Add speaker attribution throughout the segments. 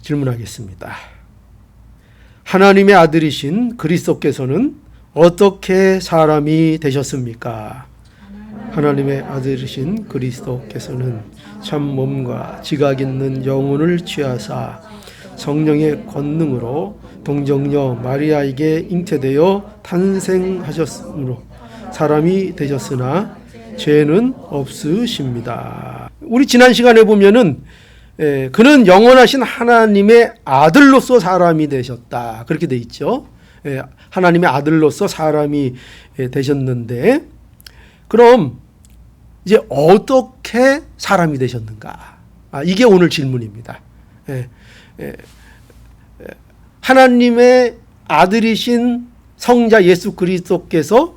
Speaker 1: 질문하겠습니다. 하나님의 아들이신 그리스도께서는 어떻게 사람이 되셨습니까? 하나님의 아들이신 그리스도께서는 참 몸과 지각 있는 영혼을 취하사 성령의 권능으로 동정녀 마리아에게 잉태되어 탄생하셨으므로 사람이 되셨으나 죄는 없으십니다. 우리 지난 시간에 보면은 그는 영원하신 하나님의 아들로서 사람이 되셨다. 그렇게 돼 있죠. 하나님의 아들로서 사람이 되셨는데 그럼 이제 어떻게 사람이 되셨는가? 이게 오늘 질문입니다. 하나님의 아들이신 성자 예수 그리스도께서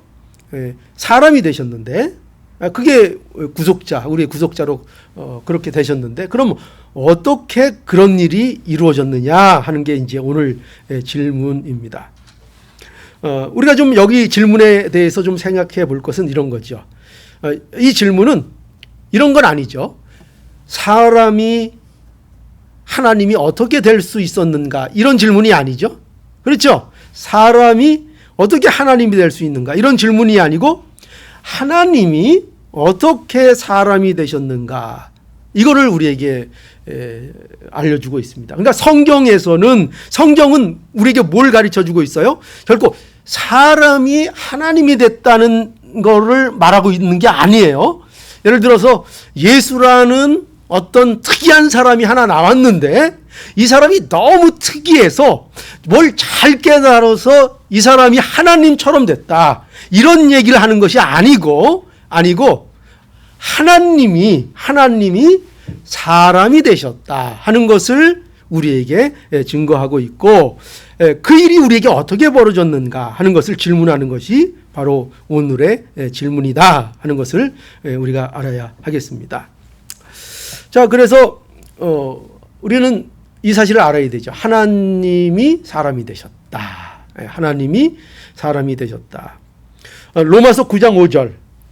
Speaker 1: 사람이 되셨는데 그게 구속자, 우리의 구속자로 그렇게 되셨는데 그럼 어떻게 그런 일이 이루어졌느냐 하는 게 이제 오늘 질문입니다. 우리가 좀 여기 질문에 대해서 좀 생각해 볼 것은 이런 거죠. 이 질문은 이런 건 아니죠. 사람이 하나님이 어떻게 될 수 있었는가 이런 질문이 아니죠. 그렇죠? 사람이 어떻게 하나님이 될 수 있는가 이런 질문이 아니고 하나님이 어떻게 사람이 되셨는가 이거를 우리에게 알려주고 있습니다. 그러니까 성경은 우리에게 뭘 가르쳐주고 있어요? 결코 사람이 하나님이 됐다는 거를 말하고 있는 게 아니에요. 예를 들어서 예수라는 어떤 특이한 사람이 하나 나왔는데 이 사람이 너무 특이해서 뭘 잘 깨달아서 이 사람이 하나님처럼 됐다. 이런 얘기를 하는 것이 아니고 하나님이 사람이 되셨다 하는 것을 우리에게 증거하고 있고 그 일이 우리에게 어떻게 벌어졌는가 하는 것을 질문하는 것이 바로 오늘의 질문이다 하는 것을 우리가 알아야 하겠습니다. 자, 그래서 우리는 이 사실을 알아야 되죠. 하나님이 사람이 되셨다. 하나님이 사람이 되셨다. 로마서 9장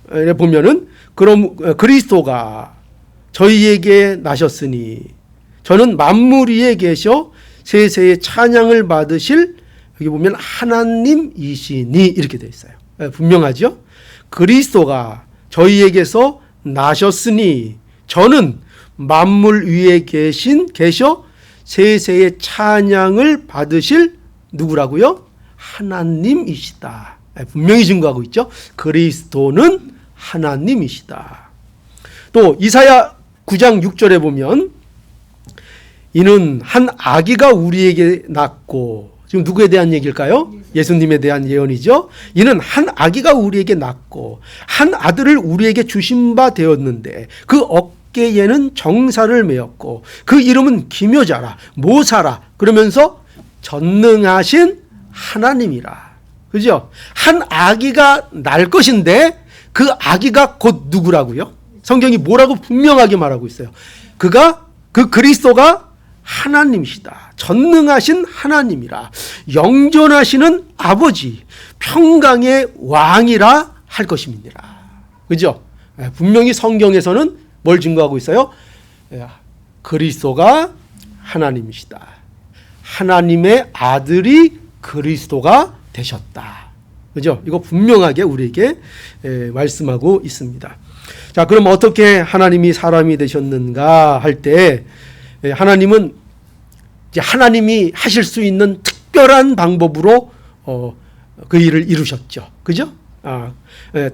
Speaker 1: 5절에 보면은 그럼 그리스도가 저희에게 나셨으니 저는 만물 위에 계셔 세세의 찬양을 받으실 여기 보면 하나님이시니 이렇게 되어 있어요. 분명하죠? 그리스도가 저희에게서 나셨으니 저는 만물 위에 계셔 세세의 찬양을 받으실 누구라고요? 하나님이시다. 분명히 증거하고 있죠. 그리스도는 하나님이시다. 또 이사야 9장 6절에 보면 이는 한 아기가 우리에게 낳고 지금 누구에 대한 얘기일까요? 예수님에 대한 예언이죠. 이는 한 아기가 우리에게 낳고 한 아들을 우리에게 주신 바 되었는데 그 어깨에는 정사를 메었고 그 이름은 기묘자라 모사라 그러면서 전능하신 하나님이라. 그죠? 한 아기가 날 것인데 그 아기가 곧 누구라고요? 성경이 뭐라고 분명하게 말하고 있어요. 그 그리스도가 하나님이시다. 전능하신 하나님이라. 영존하시는 아버지, 평강의 왕이라 할 것입니다. 그죠? 분명히 성경에서는 뭘 증거하고 있어요? 그리스도가 하나님이시다. 하나님의 아들이 그리스도가 되셨다. 그죠? 이거 분명하게 우리에게 말씀하고 있습니다. 자, 그럼 어떻게 하나님이 사람이 되셨는가 할 때 하나님은 이제 하나님이 하실 수 있는 특별한 방법으로 그 일을 이루셨죠. 그죠?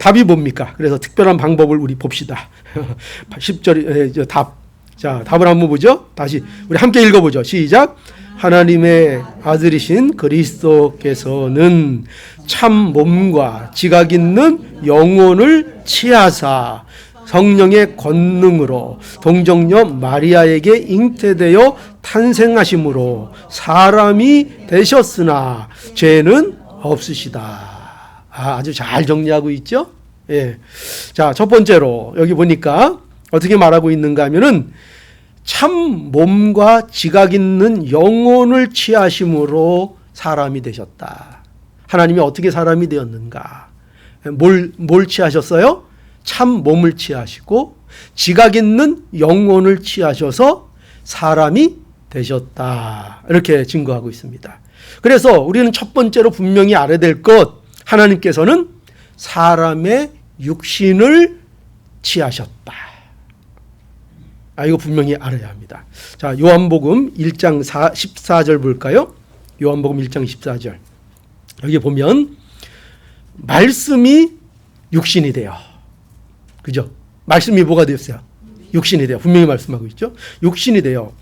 Speaker 1: 답이 뭡니까? 그래서 특별한 방법을 우리 봅시다. 10절 답. 자, 답을 한번 보죠. 다시 우리 함께 읽어보죠. 시작. 하나님의 아들이신 그리스도께서는 참 몸과 지각 있는 영혼을 취하사 성령의 권능으로 동정녀 마리아에게 잉태되어 탄생하심으로 사람이 되셨으나 죄는 없으시다. 아주 잘 정리하고 있죠? 예. 자, 첫 번째로 여기 보니까 어떻게 말하고 있는가 하면은 참 몸과 지각 있는 영혼을 취하심으로 사람이 되셨다. 하나님이 어떻게 사람이 되었는가? 뭘 취하셨어요? 참 몸을 취하시고 지각 있는 영혼을 취하셔서 사람이 되셨다. 이렇게 증거하고 있습니다. 그래서 우리는 첫 번째로 분명히 알아야 될 것, 하나님께서는 사람의 육신을 취하셨다. 이거 분명히 알아야 합니다. 자, 요한복음 1장 14절 볼까요? 요한복음 1장 14절. 여기 보면 말씀이 육신이 되어. 그죠? 말씀이 뭐가 되었어요? 육신이 되어. 분명히 말씀하고 있죠. 육신이 되어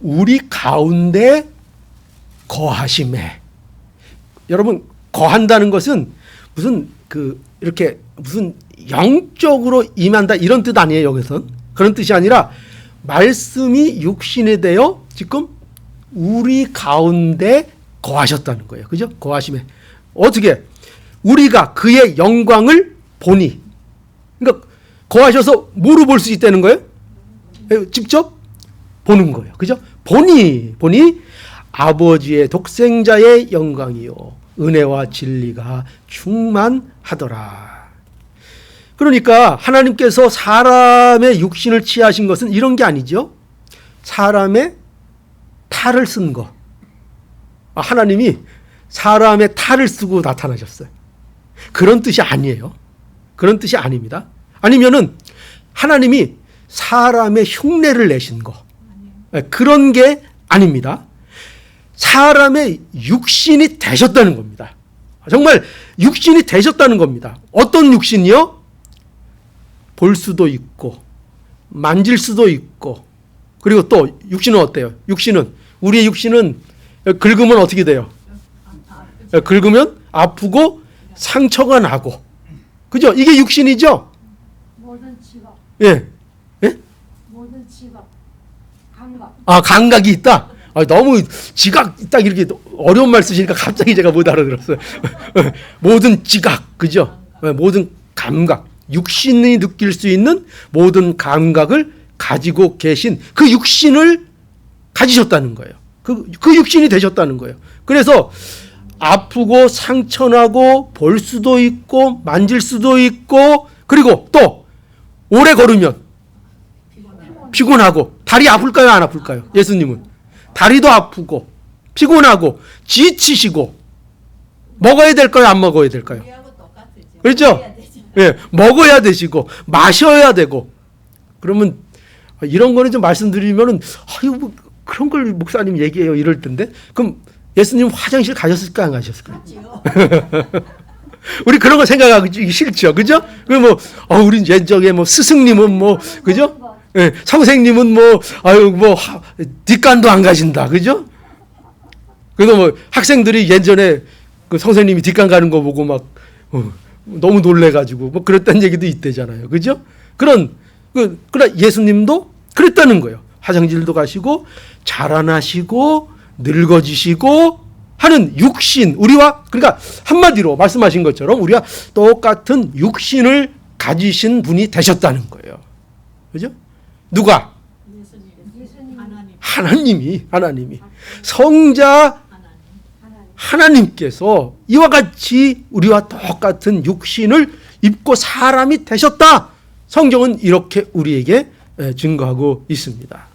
Speaker 1: 우리 가운데 거하심에. 여러분, 거한다는 것은 무슨 이렇게 무슨 영적으로 임한다 이런 뜻 아니에요. 여기서는 그런 뜻이 아니라 말씀이 육신이 되어 지금 우리 가운데 거하셨다는 거예요. 그죠? 거하심에. 어떻게? 우리가 그의 영광을 보니. 그러니까 거하셔서 뭐로 볼 수 있다는 거예요? 직접 보는 거예요. 그죠? 보니 아버지의 독생자의 영광이요 은혜와 진리가 충만하더라. 그러니까 하나님께서 사람의 육신을 취하신 것은 이런 게 아니죠. 사람의 탈을 쓴 거. 하나님이 사람의 탈을 쓰고 나타나셨어요. 그런 뜻이 아니에요. 그런 뜻이 아닙니다. 아니면은 하나님이 사람의 흉내를 내신 거. 그런 게 아닙니다. 사람의 육신이 되셨다는 겁니다. 정말 육신이 되셨다는 겁니다. 어떤 육신이요? 볼 수도 있고 만질 수도 있고, 그리고 또 육신은 어때요? 우리의 육신은 긁으면 어떻게 돼요? 긁으면 아프고 상처가 나고, 그죠? 이게 육신이죠?
Speaker 2: 모든 직업.
Speaker 1: 예.
Speaker 2: 모든 직업. 감각.
Speaker 1: 감각이 있다. 너무 지각 딱 이렇게 어려운 말 쓰시니까 갑자기 제가 못 알아들었어요. 모든 지각, 그죠? 모든 감각. 육신이 느낄 수 있는 모든 감각을 가지고 계신 그 육신을 가지셨다는 거예요. 그 육신이 되셨다는 거예요. 그래서 아프고 상처나고 볼 수도 있고 만질 수도 있고, 그리고 또 오래 걸으면 피곤하고. 다리 아플까요? 안 아플까요? 예수님은 다리도 아프고 피곤하고 지치시고 먹어야 될까요? 안 먹어야 될까요? 그렇죠? 예, 먹어야 되시고 마셔야 되고. 그러면 이런 거는 좀 말씀드리면은 뭐 그런 걸 목사님 얘기해요 이럴 텐데, 그럼 예수님 화장실 가셨을까 안 가셨을까요? 우리 그런 거 생각하기 싫죠, 그죠? 뭐 우리 옛적에 뭐 스승님은 뭐, 그죠? 예, 선생님은 뭐 뒷간도 안 가신다, 그죠? 그래서 뭐 학생들이 예전에 그 선생님이 뒷간 가는 거 보고 막 너무 놀래가지고 뭐 그랬다는 얘기도 있대잖아요, 그죠? 그러나 예수님도 그랬다는 거예요. 화장실도 가시고 자라나시고 늙어지시고 하는 육신, 우리와, 그러니까 한마디로 말씀하신 것처럼 우리와 똑같은 육신을 가지신 분이 되셨다는 거예요. 그죠? 누가? 하나님이 성자 하나님께서 이와 같이 우리와 똑같은 육신을 입고 사람이 되셨다. 성경은 이렇게 우리에게 증거하고 있습니다.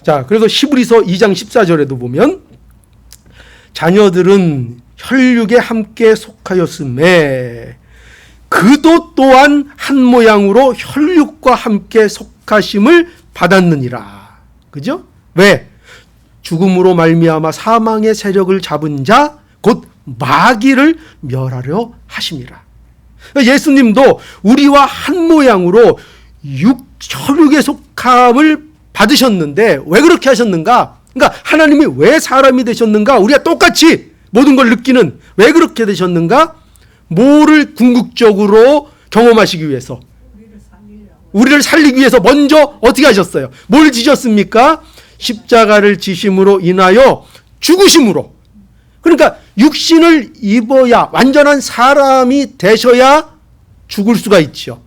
Speaker 1: 자, 그래서 히브리서 2장 14절에도 보면 자녀들은 혈육에 함께 속하였음에 그도 또한 한 모양으로 혈육과 함께 속하심을 받았느니라. 그죠? 왜? 죽음으로 말미암아 사망의 세력을 잡은 자 곧 마귀를 멸하려 하심이라. 예수님도 우리와 한 모양으로 혈육의 속함을 받으셨는데 왜 그렇게 하셨는가? 그러니까 하나님이 왜 사람이 되셨는가? 우리가 똑같이 모든 걸 느끼는, 왜 그렇게 되셨는가? 뭐를 궁극적으로 경험하시기 위해서? 우리를 살리기 위해서 먼저 어떻게 하셨어요? 뭘 지셨습니까? 십자가를 지심으로 인하여 죽으심으로. 그러니까 육신을 입어야, 완전한 사람이 되셔야 죽을 수가 있죠.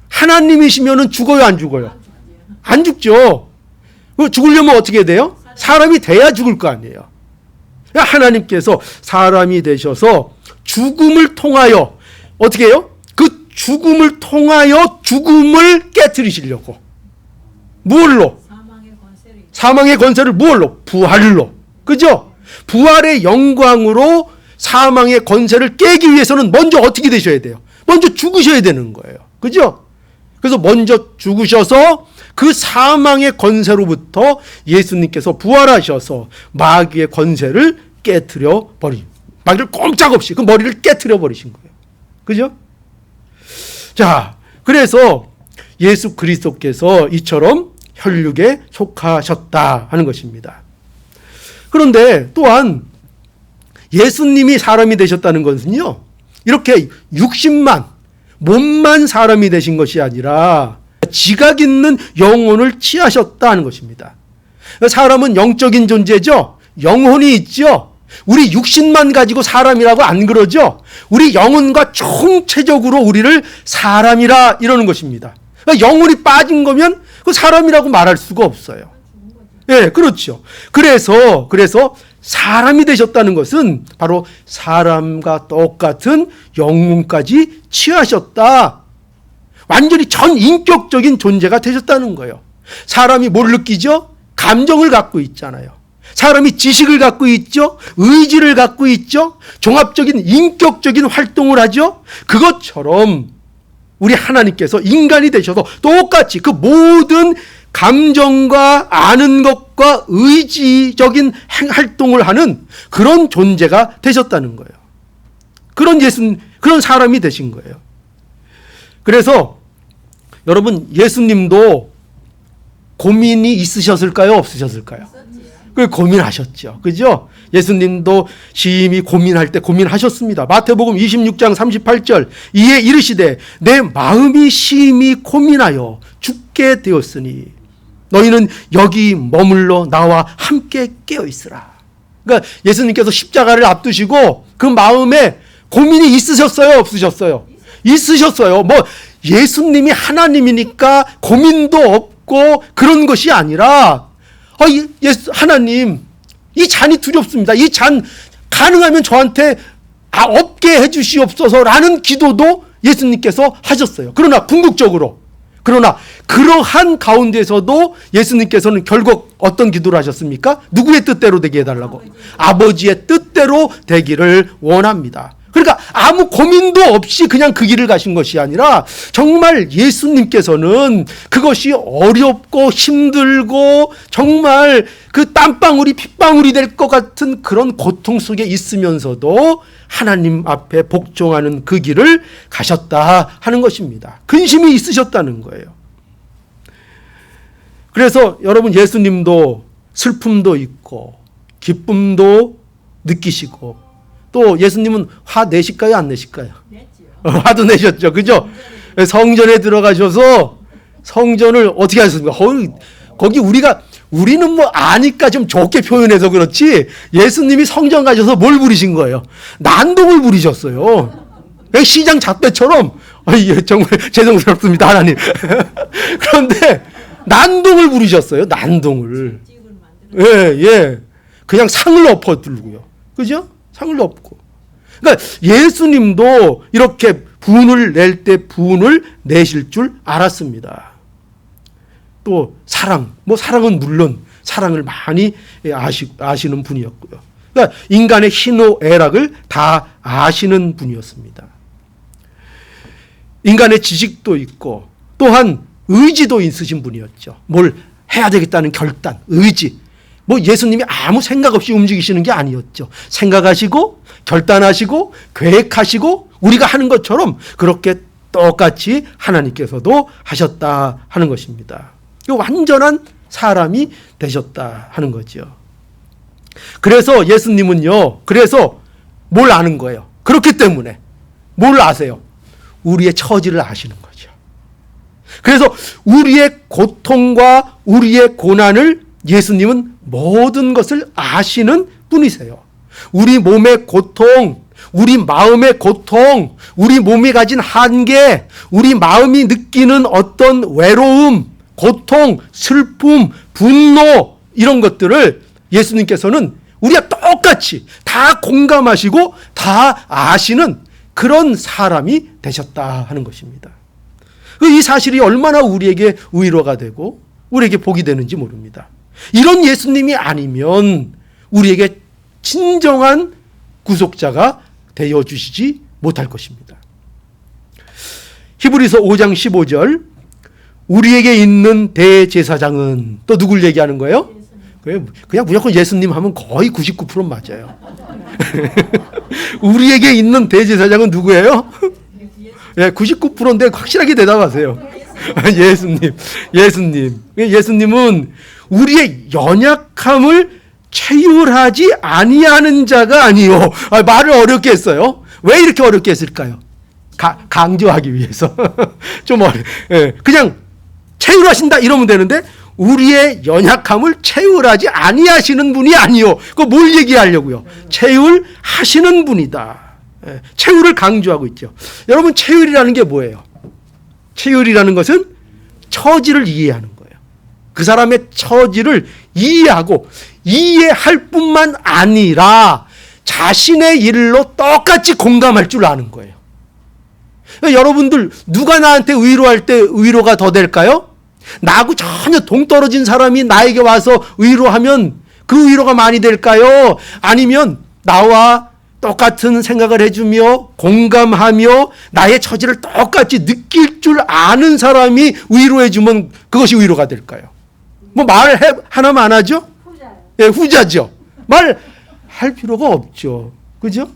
Speaker 1: 하나님이시면 죽어요, 안 죽어요? 안 죽죠. 죽으려면 어떻게 돼요? 사람이 돼야 죽을 거 아니에요. 하나님께서 사람이 되셔서 죽음을 통하여 어떻게 해요? 그 죽음을 통하여 죽음을 깨트리시려고. 뭘로? 사망의 권세를 무엇로? 부활로. 그죠? 부활의 영광으로 사망의 권세를 깨기 위해서는 먼저 어떻게 되셔야 돼요? 먼저 죽으셔야 되는 거예요. 그죠? 그래서 먼저 죽으셔서 그 사망의 권세로부터 예수님께서 부활하셔서 마귀의 권세를 깨트려 마귀를 꼼짝없이 그 머리를 깨트려 버리신 거예요. 그죠? 자, 그래서 예수 그리스도께서 이처럼 혈육에 속하셨다 하는 것입니다. 그런데 또한 예수님이 사람이 되셨다는 것은요, 이렇게 60만 몸만 사람이 되신 것이 아니라 지각 있는 영혼을 취하셨다 는 것입니다. 사람은 영적인 존재죠. 영혼이 있죠. 우리 육신만 가지고 사람이라고 안 그러죠. 우리 영혼과 총체적으로 우리를 사람이라 이러는 것입니다. 그러니까 영혼이 빠진 거면 그 사람이라고 말할 수가 없어요. 예, 그렇죠. 그래서 사람이 되셨다는 것은 바로 사람과 똑같은 영혼까지 취하셨다. 완전히 전인격적인 존재가 되셨다는 거예요. 사람이 뭘 느끼죠? 감정을 갖고 있잖아요. 사람이 지식을 갖고 있죠. 의지를 갖고 있죠. 종합적인 인격적인 활동을 하죠. 그것처럼 우리 하나님께서 인간이 되셔서 똑같이 그 모든 감정과 아는 것과 의지적인 활동을 하는 그런 존재가 되셨다는 거예요. 그런 사람이 되신 거예요. 그래서 여러분, 예수님도 고민이 있으셨을까요? 없으셨을까요? 그 고민하셨죠. 그죠? 예수님도 심히 고민할 때 고민하셨습니다. 마태복음 26장 38절, 이에 이르시되 내 마음이 심히 고민하여 죽게 되었으니 너희는 여기 머물러 나와 함께 깨어 있으라. 그러니까 예수님께서 십자가를 앞두시고 그 마음에 고민이 있으셨어요? 없으셨어요? 있으셨어요. 뭐 예수님이 하나님이니까 고민도 없고 그런 것이 아니라 하나님, 이 잔이 두렵습니다. 이 잔 가능하면 저한테 없게 해주시옵소서라는 기도도 예수님께서 하셨어요. 그러나 궁극적으로, 그러한 가운데서도 예수님께서는 결국 어떤 기도를 하셨습니까? 누구의 뜻대로 되게 해달라고? 아버지의 뜻대로 되기를 원합니다. 그러니까 아무 고민도 없이 그냥 그 길을 가신 것이 아니라 정말 예수님께서는 그것이 어렵고 힘들고 정말 그 땀방울이 핏방울이 될 것 같은 그런 고통 속에 있으면서도 하나님 앞에 복종하는 그 길을 가셨다 하는 것입니다. 근심이 있으셨다는 거예요. 그래서 여러분, 예수님도 슬픔도 있고 기쁨도 느끼시고, 또 예수님은 화 내실까요, 안 내실까요? 냈죠. 화도 내셨죠. 그죠? 성전에 들어가셔서 성전을 어떻게 하셨습니까? 거기 우리는 뭐 아니까 좀 좋게 표현해서 그렇지, 예수님이 성전 가셔서 뭘 부리신 거예요? 난동을 부리셨어요. 시장 잡배처럼. 정말 죄송스럽습니다, 하나님. 그런데 난동을 부리셨어요. 난동을. 예. 그냥 상을 엎어들고요. 그죠? 상을 엎고. 그러니까 예수님도 이렇게 분을 낼 때 분을 내실 줄 알았습니다. 또 사랑은 물론 사랑을 많이 아시는 분이었고요. 그러니까 인간의 희노애락을 다 아시는 분이었습니다. 인간의 지식도 있고 또한 의지도 있으신 분이었죠. 뭘 해야 되겠다는 결단, 의지. 뭐 예수님이 아무 생각 없이 움직이시는 게 아니었죠. 생각하시고 결단하시고 계획하시고 우리가 하는 것처럼 그렇게 똑같이 하나님께서도 하셨다 하는 것입니다. 완전한 사람이 되셨다 하는 거죠. 그래서 예수님은요, 뭘 아는 거예요? 그렇기 때문에 뭘 아세요? 우리의 처지를 아시는 거죠. 그래서 우리의 고통과 우리의 고난을 예수님은 모든 것을 아시는 분이세요. 우리 몸의 고통, 우리 마음의 고통, 우리 몸이 가진 한계, 우리 마음이 느끼는 어떤 외로움, 고통, 슬픔, 분노, 이런 것들을 예수님께서는 우리가 똑같이 다 공감하시고 다 아시는 그런 사람이 되셨다 하는 것입니다. 이 사실이 얼마나 우리에게 위로가 되고 우리에게 복이 되는지 모릅니다. 이런 예수님이 아니면 우리에게 진정한 구속자가 되어 주시지 못할 것입니다. 히브리서 5장 15절, 우리에게 있는 대제사장은, 또 누굴 얘기하는 거예요? 그냥 무조건 예수님 하면 거의 99% 맞아요. 우리에게 있는 대제사장은 누구예요? 예, 99%인데 확실하게 대답하세요. 예수님. 예수님은 우리의 연약함을 체휼하지 아니하는 자가 아니요. 말을 어렵게 했어요. 왜 이렇게 어렵게 했을까요? 강조하기 위해서. 좀 예, 그냥 체휼하신다 이러면 되는데 우리의 연약함을 체휼하지 아니하시는 분이 아니요. 그거 뭘 얘기하려고요? 체휼하시는 분이다. 예, 체휼을 강조하고 있죠. 여러분, 체휼이라는 게 뭐예요? 체휼이라는 것은 처지를 이해하는 거예요. 그 사람의 처지를 이해하고 이해할 뿐만 아니라 자신의 일로 똑같이 공감할 줄 아는 거예요. 여러분들 누가 나한테 위로할 때 위로가 더 될까요? 나하고 전혀 동떨어진 사람이 나에게 와서 위로하면 그 위로가 많이 될까요? 아니면 나와 똑같은 생각을 해주며 공감하며 나의 처지를 똑같이 느낄 줄 아는 사람이 위로해주면 그것이 위로가 될까요? 뭐 말 하나만 안 하죠?
Speaker 2: 후자요.
Speaker 1: 예, 후자죠. 말할 필요가 없죠. 그죠?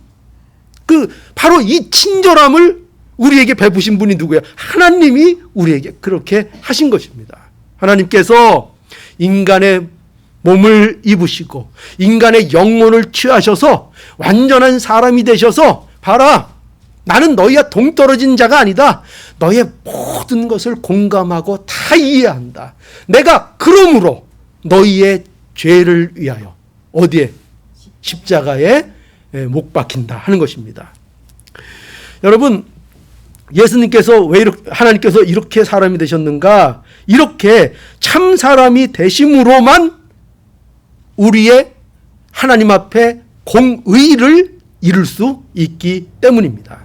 Speaker 1: 바로 이 친절함을 우리에게 베푸신 분이 누구예요? 하나님이 우리에게 그렇게 하신 것입니다. 하나님께서 인간의 몸을 입으시고 인간의 영혼을 취하셔서 완전한 사람이 되셔서, 봐라, 나는 너희와 동떨어진 자가 아니다. 너의 모든 것을 공감하고 다 이해한다. 내가 그러므로 너희의 죄를 위하여 어디에? 십자가에 못 박힌다 하는 것입니다. 여러분, 예수님께서 왜 하나님께서 이렇게 사람이 되셨는가? 이렇게 참 사람이 되심으로만 우리의 하나님 앞에 공의를 이룰 수 있기 때문입니다.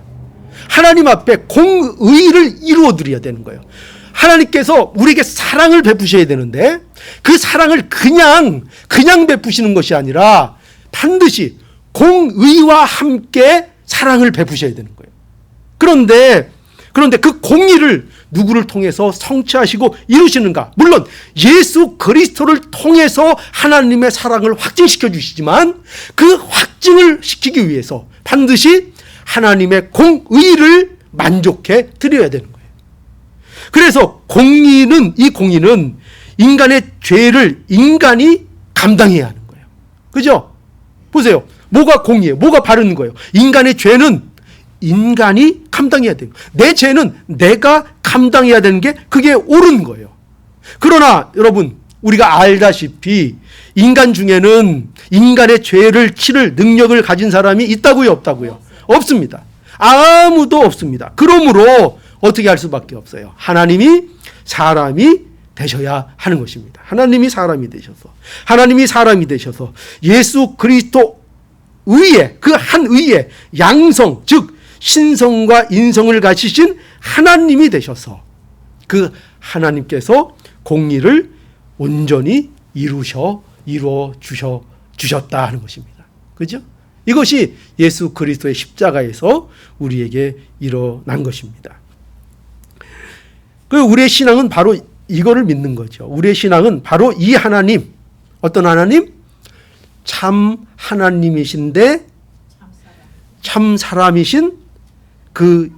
Speaker 1: 하나님 앞에 공의를 이루어 드려야 되는 거예요. 하나님께서 우리에게 사랑을 베푸셔야 되는데 그 사랑을 그냥 베푸시는 것이 아니라 반드시 공의와 함께 사랑을 베푸셔야 되는 거예요. 그런데 그 공의를 누구를 통해서 성취하시고 이루시는가? 물론 예수 그리스도를 통해서 하나님의 사랑을 확증시켜 주시지만 그 확증을 시키기 위해서 반드시 하나님의 공의를 만족해 드려야 되는 거예요. 그래서 이 공의는 인간의 죄를 인간이 감당해야 하는 거예요. 그죠? 보세요. 뭐가 공의예요? 뭐가 바른 거예요? 인간의 죄는 인간이 감당해야 돼요. 내 죄는 내가 감당해야 되는 게 그게 옳은 거예요. 그러나 여러분, 우리가 알다시피 인간 중에는 인간의 죄를 치를 능력을 가진 사람이 있다고요? 없다고요? 없습니다. 아무도 없습니다. 그러므로 어떻게 할 수밖에 없어요? 하나님이 사람이 되셔야 하는 것입니다. 하나님이 사람이 되셔서 예수 그리스도 의에, 그 한 의에 양성, 즉 신성과 인성을 가지신 하나님이 되셔서 그 하나님께서 공의를 온전히 이루어 주셨다 하는 것입니다. 그죠? 이것이 예수 그리스도의 십자가에서 우리에게 일어난 것입니다. 우리의 신앙은 바로 이거를 믿는 거죠. 우리의 신앙은 바로 이 하나님, 어떤 하나님? 참 하나님이신데 참 사람이신 그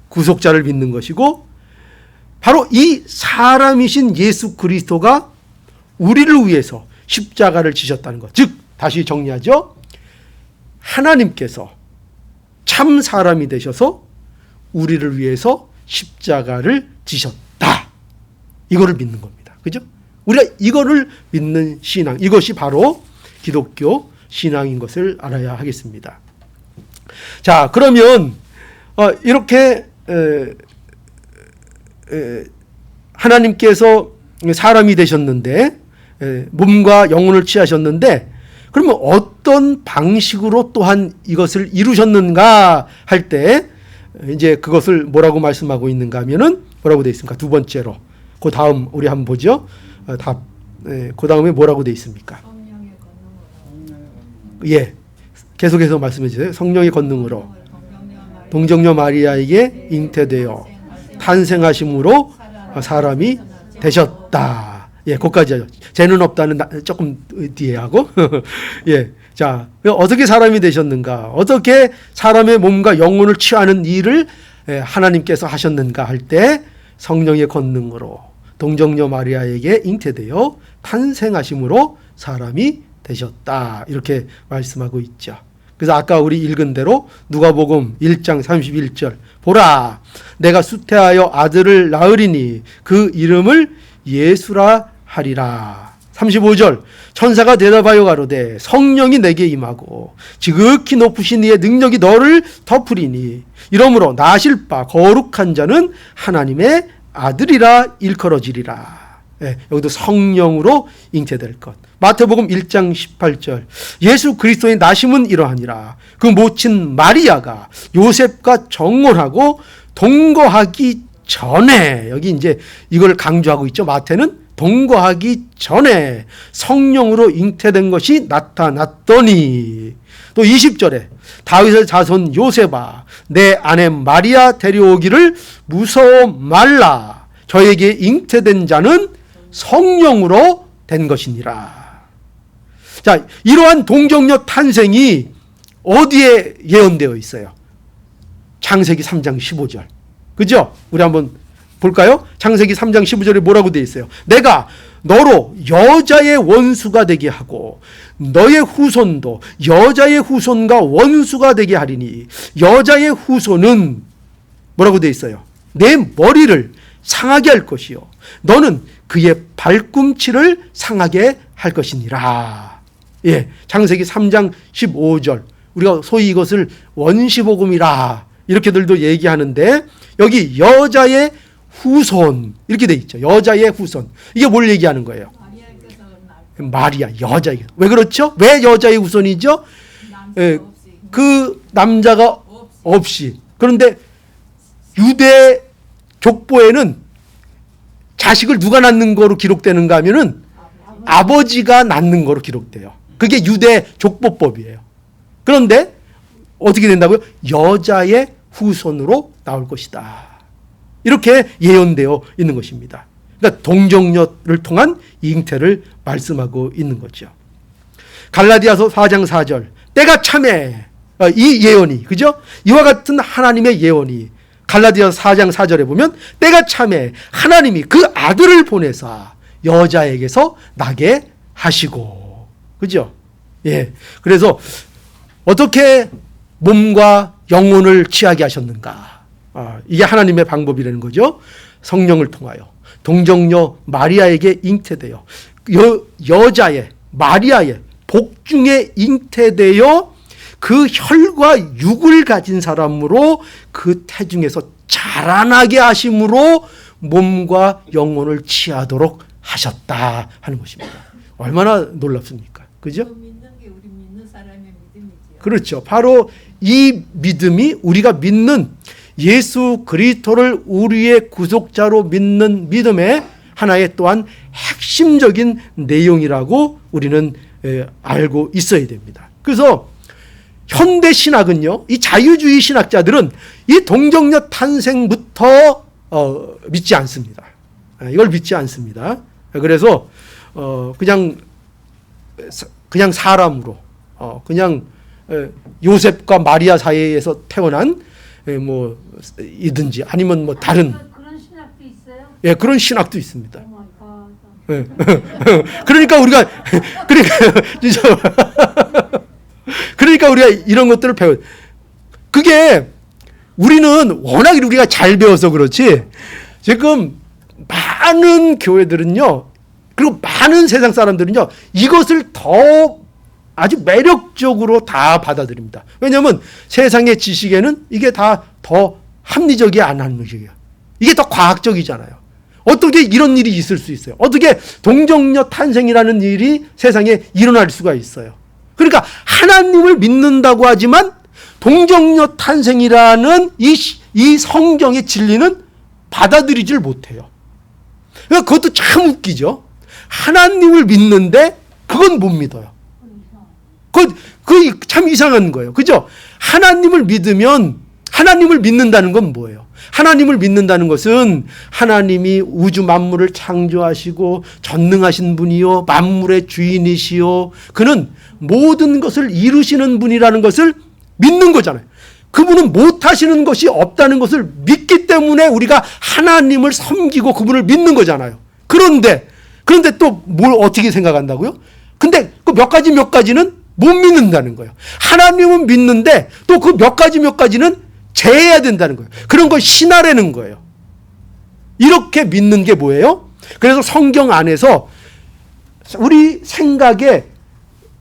Speaker 1: 구속자를 믿는 것이고, 바로 이 사람이신 예수 그리스도가 우리를 위해서 십자가를 지셨다는 것. 즉, 다시 정리하죠. 하나님께서 참 사람이 되셔서 우리를 위해서 십자가를 지셨다. 이거를 믿는 겁니다. 그죠? 우리가 이거를 믿는 신앙, 이것이 바로 기독교 신앙인 것을 알아야 하겠습니다. 자, 그러면 이렇게 하나님께서 사람이 되셨는데 몸과 영혼을 취하셨는데, 그러면 어떤 방식으로 또한 이것을 이루셨는가 할 때 이제 그것을 뭐라고 말씀하고 있는가 하면은 뭐라고 되어 있습니까? 두 번째로. 그 다음 우리 한번 보죠. 그 다음에 뭐라고 돼 있습니까?
Speaker 2: 성령의 권능으로.
Speaker 1: 예, 계속해서 말씀해 주세요. 성령의 권능으로 동정녀 마리아에게 잉태되어 탄생하심으로 사람이 되셨다. 예, 거기까지요. 죄는 없다는 조금 뒤에 하고 예, 자, 어떻게 사람이 되셨는가? 어떻게 사람의 몸과 영혼을 취하는 일을 하나님께서 하셨는가 할 때 성령의 권능으로 동정녀 마리아에게 잉태되어 탄생하심으로 사람이 되셨다. 이렇게 말씀하고 있죠. 그래서 아까 우리 읽은 대로 누가복음 1장 31절 보라 내가 수태하여 아들을 낳으리니 그 이름을 예수라 하리라. 35절 천사가 대답하여 가로되 성령이 내게 임하고 지극히 높으신 이의 능력이 너를 덮으리니 이러므로 나실 바 거룩한 자는 하나님의 아들이라 일컬어지리라. 예, 여기도 성령으로 잉태될 것. 마태복음 1장 18절 예수 그리스도의 나심은 이러하니라. 그 모친 마리아가 요셉과 정혼하고 동거하기 전에, 여기 이제 이걸 강조하고 있죠. 마태는 동거하기 전에 성령으로 잉태된 것이 나타났더니, 또 20절에 다윗의 자손 요셉아 내 아내 마리아 데려오기를 무서워 말라. 저에게 잉태된 자는 성령으로 된 것이니라. 자, 이러한 동정녀 탄생이 어디에 예언되어 있어요? 창세기 3장 15절. 그죠? 우리 한번 볼까요? 창세기 3장 15절에 뭐라고 되어 있어요? 내가 너로 여자의 원수가 되게 하고 너의 후손도 여자의 후손과 원수가 되게 하리니 여자의 후손은 뭐라고 되어 있어요? 내 머리를 상하게 할 것이요 너는 그의 발꿈치를 상하게 할 것이니라. 예, 창세기 3장 15절. 우리가 소위 이것을 원시복음이라 이렇게들도 얘기하는데 여기 여자의 후손 이렇게 돼 있죠. 여자의 후손. 이게 뭘 얘기하는 거예요? 마리아, 여자에게. 왜 그렇죠? 왜 여자의 후손이죠? 예, 그 남자가 없이. 그런데 유대 족보에는 자식을 누가 낳는 거로 기록되는가 하면은 아버지가 낳는 거로 기록돼요. 그게 유대 족보법이에요. 그런데 어떻게 된다고요? 여자의 후손으로 나올 것이다. 이렇게 예언되어 있는 것입니다. 그러니까 동정녀를 통한 잉태를 말씀하고 있는 거죠. 갈라디아서 4장 4절 때가 참에 이 예언이, 그죠? 이와 같은 하나님의 예언이 갈라디아서 4장 4절에 보면 때가 참에 하나님이 그 아들을 보내사 여자에게서 나게 하시고, 그죠? 예. 그래서 어떻게 몸과 영혼을 취하게 하셨는가? 이게 하나님의 방법이라는 거죠. 성령을 통하여 동정녀 마리아에게 잉태되어 여자의 마리아의 복중에 잉태되어 그 혈과 육을 가진 사람으로 그 태중에서 자라나게 하심으로 몸과 영혼을 취하도록 하셨다 하는 것입니다. 얼마나 놀랍습니까? 그죠?
Speaker 3: 믿는 게 우리 믿는 사람의 믿음이지요.
Speaker 1: 그렇죠. 바로 이 믿음이 우리가 믿는 예수 그리스도를 우리의 구속자로 믿는 믿음의 하나의 또한 핵심적인 내용이라고 우리는 알고 있어야 됩니다. 그래서 현대 신학은요, 이 자유주의 신학자들은 이 동정녀 탄생부터 믿지 않습니다. 이걸 믿지 않습니다. 그래서 그냥 사람으로 그냥 요셉과 마리아 사이에서 태어난 뭐 이든지 아니면 뭐 다른
Speaker 2: 그런 신학도 있어요?
Speaker 1: 예, 그런 신학도 있습니다.
Speaker 2: 오 마이 갓.
Speaker 1: 예. 그러니까 우리가 그러니까 우리가 이런 것들을 그게 우리는 워낙 우리가 잘 배워서 그렇지 지금 많은 교회들은요, 그리고 많은 세상 사람들은요 이것을 더 아주 매력적으로 다 받아들입니다. 왜냐하면 세상의 지식에는 이게 다 더 합리적이 안 합리적이에요. 이게 더 과학적이잖아요. 어떻게 이런 일이 있을 수 있어요? 어떻게 동정녀 탄생이라는 일이 세상에 일어날 수가 있어요? 그러니까 하나님을 믿는다고 하지만 동정녀 탄생이라는 이 성경의 진리는 받아들이질 못해요. 그러니까 그것도 참 웃기죠. 하나님을 믿는데 그건 못 믿어요. 그 참 이상한 거예요. 그죠? 하나님을 믿으면 하나님을 믿는다는 건 뭐예요? 하나님을 믿는다는 것은 하나님이 우주 만물을 창조하시고 전능하신 분이요 만물의 주인이시요 그는 모든 것을 이루시는 분이라는 것을 믿는 거잖아요. 그분은 못하시는 것이 없다는 것을 믿기 때문에 우리가 하나님을 섬기고 그분을 믿는 거잖아요. 그런데 또 뭘 어떻게 생각한다고요? 근데 그 몇 가지는 못 믿는다는 거예요. 하나님은 믿는데 또 그 몇 가지는 제해야 된다는 거예요. 그런 걸 신하라는 거예요. 이렇게 믿는 게 뭐예요? 그래서 성경 안에서 우리 생각에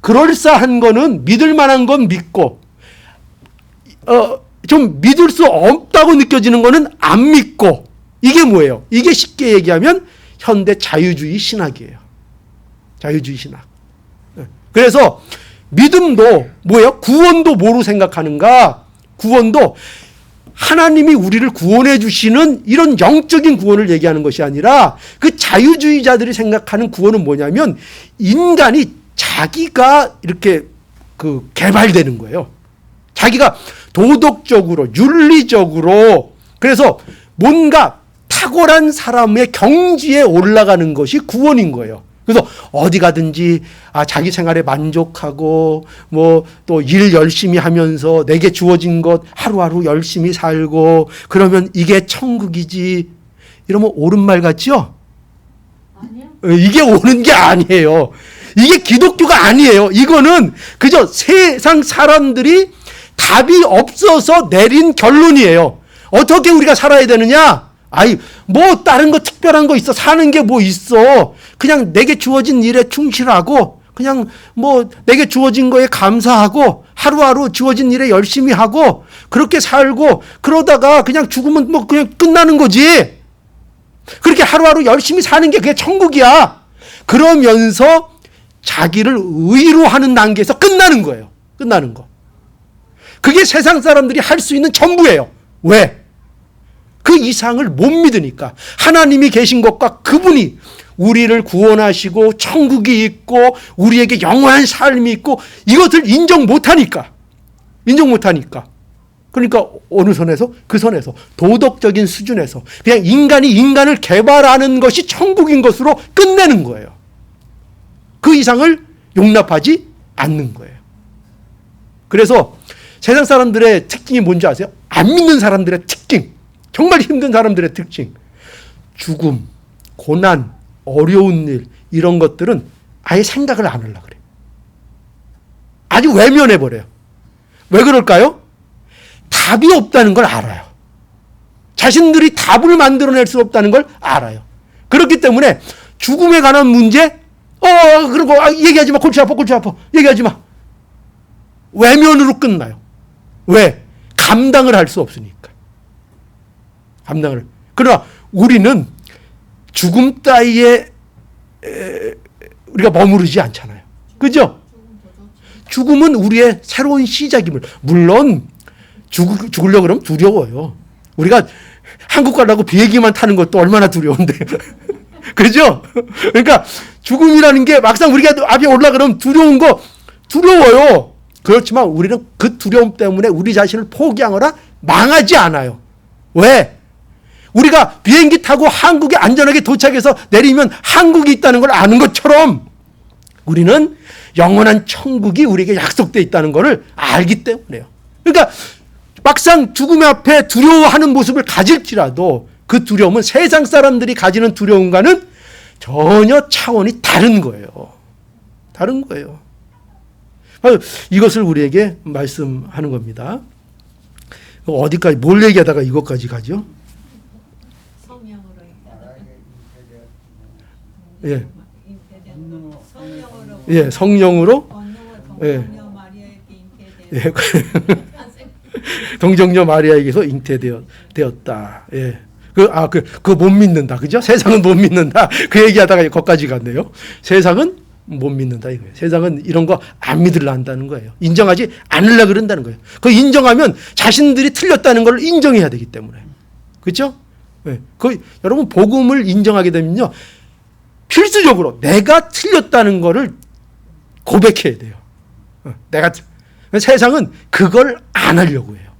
Speaker 1: 그럴싸한 거는 믿을 만한 건 믿고 좀 믿을 수 없다고 느껴지는 거는 안 믿고 이게 뭐예요? 이게 쉽게 얘기하면 현대 자유주의 신학이에요. 자유주의 신학. 그래서 믿음도 뭐예요? 구원도 뭐로 생각하는가? 구원도 하나님이 우리를 구원해 주시는 이런 영적인 구원을 얘기하는 것이 아니라 그 자유주의자들이 생각하는 구원은 뭐냐면 인간이 자기가 이렇게 그 개발되는 거예요. 자기가 도덕적으로 윤리적으로 그래서 뭔가 탁월한 사람의 경지에 올라가는 것이 구원인 거예요. 그래서 어디 가든지 자기 생활에 만족하고 뭐 또 일 열심히 하면서 내게 주어진 것 하루하루 열심히 살고 그러면 이게 천국이지. 이러면 옳은 말 같죠?
Speaker 2: 아니요.
Speaker 1: 이게 옳은 게 아니에요. 이게 기독교가 아니에요. 이거는 그저 세상 사람들이 답이 없어서 내린 결론이에요. 어떻게 우리가 살아야 되느냐? 뭐 다른 거 특별한 거 있어? 사는 게 뭐 있어? 그냥 내게 주어진 일에 충실하고 그냥 뭐 내게 주어진 거에 감사하고 하루하루 주어진 일에 열심히 하고 그렇게 살고 그러다가 그냥 죽으면 뭐 그냥 끝나는 거지. 그렇게 하루하루 열심히 사는 게 그게 천국이야. 그러면서 자기를 의로 하는 단계에서 끝나는 거예요. 끝나는 거. 그게 세상 사람들이 할 수 있는 전부예요. 왜? 그 이상을 못 믿으니까. 하나님이 계신 것과 그분이 우리를 구원하시고 천국이 있고 우리에게 영원한 삶이 있고 이것을 인정 못하니까. 그러니까 어느 선에서? 그 선에서 도덕적인 수준에서 그냥 인간이 인간을 개발하는 것이 천국인 것으로 끝내는 거예요. 그 이상을 용납하지 않는 거예요. 그래서 세상 사람들의 특징이 뭔지 아세요? 안 믿는 사람들의 특징. 정말 힘든 사람들의 특징. 죽음, 고난, 어려운 일 이런 것들은 아예 생각을 안 하려고 그래요. 아주 외면해버려요. 왜 그럴까요? 답이 없다는 걸 알아요. 자신들이 답을 만들어낼 수 없다는 걸 알아요. 그렇기 때문에 죽음에 관한 문제 그리고 얘기하지 마. 골치 아파. 얘기하지 마. 외면으로 끝나요. 왜? 감당을 할 수 없으니까. 그러나 우리는 죽음 따위에 우리가 머무르지 않잖아요. 그죠? 죽음은 우리의 새로운 시작임을. 물론 죽으려고 그러면 두려워요. 우리가 한국 가려고 비행기만 타는 것도 얼마나 두려운데. 그죠? 그러니까 죽음이라는 게 막상 우리가 앞에 올라가면 두려워요. 그렇지만 우리는 그 두려움 때문에 우리 자신을 포기하거나 망하지 않아요. 왜? 우리가 비행기 타고 한국에 안전하게 도착해서 내리면 한국이 있다는 걸 아는 것처럼 우리는 영원한 천국이 우리에게 약속되어 있다는 것을 알기 때문에요. 그러니까 막상 죽음 앞에 두려워하는 모습을 가질지라도 그 두려움은 세상 사람들이 가지는 두려움과는 전혀 차원이 다른 거예요. 이것을 우리에게 말씀하는 겁니다. 어디까지 뭘 얘기하다가 이것까지 가죠? 예. 예, 성령으로 동정녀 마리아에게서 잉태되었다. 예. 그거 못 믿는다. 그죠? 세상은 못 믿는다. 그 얘기하다가 거기까지 갔네요. 세상은 못 믿는다 이거예요. 세상은 이런 거 안 믿으려 한다는 거예요. 인정하지 않으려 그런다는 거예요. 그 인정하면 자신들이 틀렸다는 걸 인정해야 되기 때문에. 그렇죠? 예. 여러분 복음을 인정하게 되면요. 필수적으로 내가 틀렸다는 거를 고백해야 돼요. 세상은 그걸 안 하려고 해요.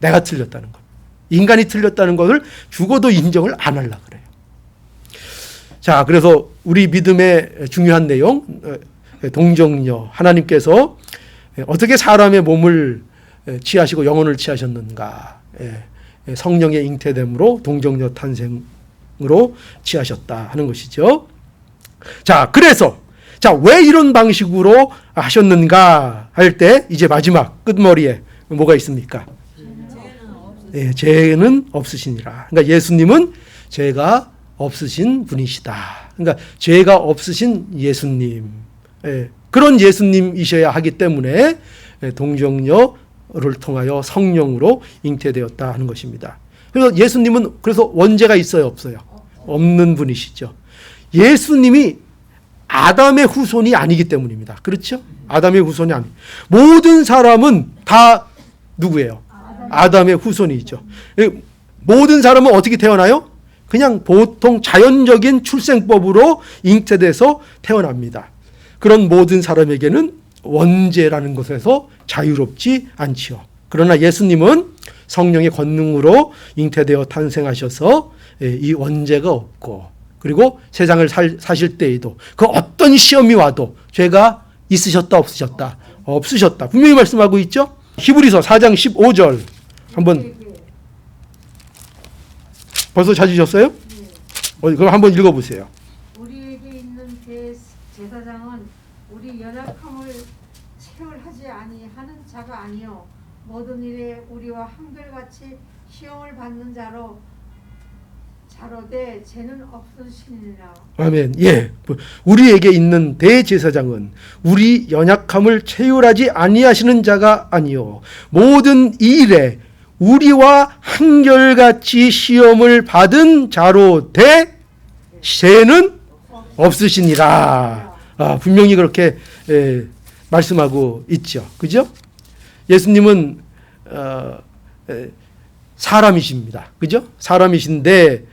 Speaker 1: 내가 틀렸다는 것. 인간이 틀렸다는 것을 죽어도 인정을 안 하려고 그래요. 자, 그래서 우리 믿음의 중요한 내용, 동정녀, 하나님께서 어떻게 사람의 몸을 취하시고 영혼을 취하셨는가. 성령의 잉태됨으로 동정녀 탄생으로 취하셨다 하는 것이죠. 자, 그래서 왜 이런 방식으로 하셨는가 할 때 이제 마지막 끝머리에 뭐가 있습니까? 죄는 없으시니라. 그러니까 예수님은 죄가 없으신 분이시다. 그러니까 죄가 없으신 예수님. 그런 예수님이셔야 하기 때문에 동정녀를 통하여 성령으로 잉태되었다 하는 것입니다. 그래서 예수님은 그래서 원죄가 있어요, 없어요? 없는 분이시죠. 예수님이 아담의 후손이 아니기 때문입니다. 그렇죠? 아담의 후손이 아니. 모든 사람은 다 누구예요? 아담의 후손이죠. 모든 사람은 어떻게 태어나요? 그냥 보통 자연적인 출생법으로 잉태돼서 태어납니다. 그런 모든 사람에게는 원죄라는 것에서 자유롭지 않지요. 그러나 예수님은 성령의 권능으로 잉태되어 탄생하셔서 이 원죄가 없고, 그리고 세상을 사실 때에도 그 어떤 시험이 와도 죄가 있으셨다 없으셨다? 없으셨다. 분명히 말씀하고 있죠. 히브리서 4장 15절 한번 벌써 찾으셨어요? 그럼 한번 읽어보세요.
Speaker 2: 우리에게 있는 대제사장은 우리 연약함을 체험하지 아니하는 자가 아니요 모든 일에 우리와 한결같이 시험을 받는 자로되 죄는 없으시니라.
Speaker 1: 아멘. 예. 우리에게 있는 대제사장은 우리 연약함을 체휼하지 아니하시는 자가 아니요 모든 일에 우리와 한결같이 시험을 받은 자로되 죄는 없으시니라. 분명히 그렇게 말씀하고 있죠. 그죠? 예수님은 사람이십니다. 그죠? 사람이신데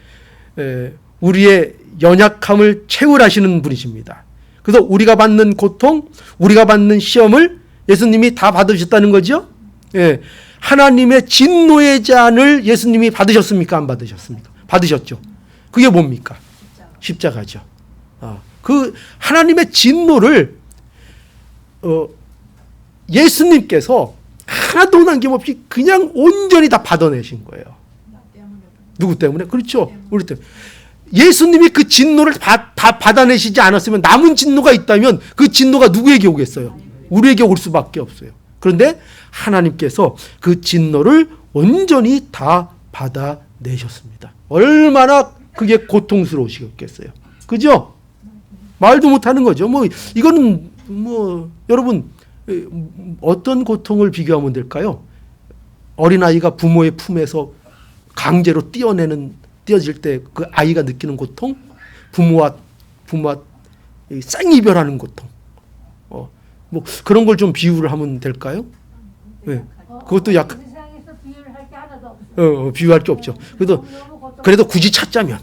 Speaker 1: 우리의 연약함을 채울하시는 분이십니다. 그래서 우리가 받는 고통, 우리가 받는 시험을 예수님이 다 받으셨다는 거죠. 하나님의 진노의 잔을 예수님이 받으셨습니까? 안 받으셨습니까? 받으셨죠. 그게 뭡니까? 십자가죠. 그 하나님의 진노를 예수님께서 하나도 남김없이 그냥 온전히 다 받아내신 거예요. 누구 때문에? 그렇죠. 우리 때문에. 예수님이 그 진노를 다 받아내시지 않았으면 남은 진노가 있다면 그 진노가 누구에게 오겠어요? 우리에게 올 수밖에 없어요. 그런데 하나님께서 그 진노를 온전히 다 받아내셨습니다. 얼마나 그게 고통스러우시겠어요. 그죠? 말도 못하는 거죠. 이거는 여러분 어떤 고통을 비교하면 될까요? 어린아이가 부모의 품에서 강제로 띄어질 때 그 아이가 느끼는 고통, 부모와 쌍이별하는 고통, 그런 걸 좀 비유를 하면 될까요? 네. 그것도 약간
Speaker 2: 세상에서 비유할 게 하나도 없어요.
Speaker 1: 비유할 게 없죠. 그래도 굳이 찾자면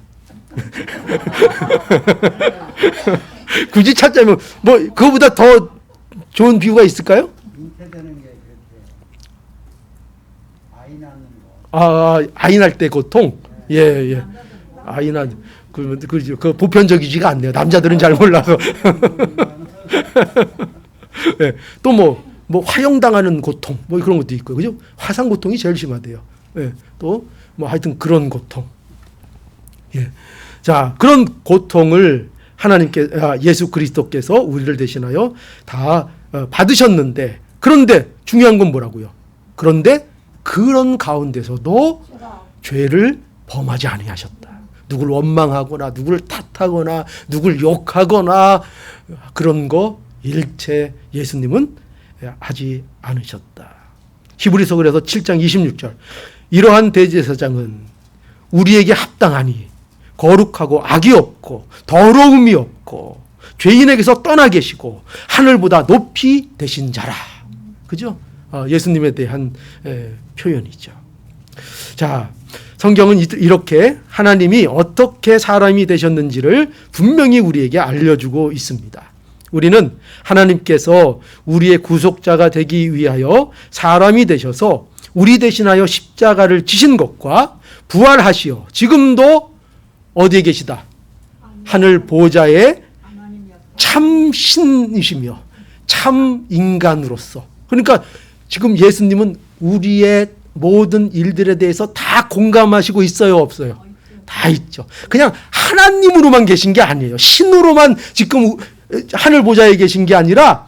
Speaker 1: 굳이 찾자면 그거보다 더 좋은 비유가 있을까요?
Speaker 4: 잉태되는 게 그렇게 아이 낳는 거.
Speaker 1: 아이 날 때 고통. 예. 아이 그 보편적이지가 않네요. 남자들은 잘 몰라서. 예. 또 화형당하는 고통, 그런 것도 있고, 그죠? 화상 고통이 제일 심하대요. 예. 또 하여튼 그런 고통. 예. 자, 그런 고통을 예수 그리스도께서 우리를 대신하여 다 받으셨는데, 그런데 중요한 건 뭐라고요? 그런데 그런 가운데서도 죄를 범하지 아니하셨다. 누굴 원망하거나 누구를 탓하거나 누굴 욕하거나 그런 거 일체 예수님은 하지 않으셨다. 히브리서 그래서 7장 26절 이러한 대제사장은 우리에게 합당하니 거룩하고 악이 없고 더러움이 없고 죄인에게서 떠나 계시고 하늘보다 높이 되신 자라. 그죠? 예수님에 대한 표현이죠. 자, 성경은 이렇게 하나님이 어떻게 사람이 되셨는지를 분명히 우리에게 알려주고 있습니다. 우리는 하나님께서 우리의 구속자가 되기 위하여 사람이 되셔서 우리 대신하여 십자가를 지신 것과 부활하시어 지금도 어디에 계시다? 하늘 보좌에 참 신이시며 참 인간으로서. 그러니까 지금 예수님은 우리의 모든 일들에 대해서 다 공감하시고 있어요, 없어요? 다 있죠. 그냥 하나님으로만 계신 게 아니에요. 신으로만 지금 하늘 보좌에 계신 게 아니라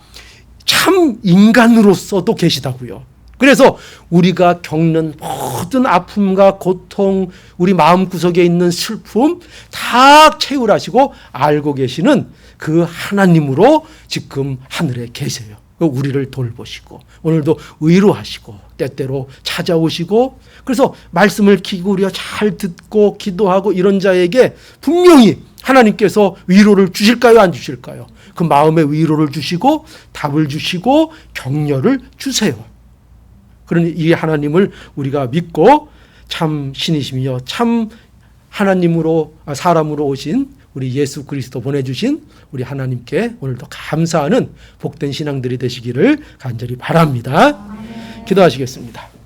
Speaker 1: 참 인간으로서도 계시다고요. 그래서 우리가 겪는 모든 아픔과 고통, 우리 마음구석에 있는 슬픔 다 채울하시고 알고 계시는 그 하나님으로 지금 하늘에 계세요. 우리를 돌보시고 오늘도 위로하시고 때때로 찾아오시고, 그래서 말씀을 기울여 잘 듣고 기도하고 이런 자에게 분명히 하나님께서 위로를 주실까요, 안 주실까요? 그 마음에 위로를 주시고 답을 주시고 격려를 주세요. 그러니 이 하나님을 우리가 믿고 참 신이시며 참 하나님으로 사람으로 오신 우리 예수 그리스도 보내주신 우리 하나님께 오늘도 감사하는 복된 신앙들이 되시기를 간절히 바랍니다. 기도하시겠습니다.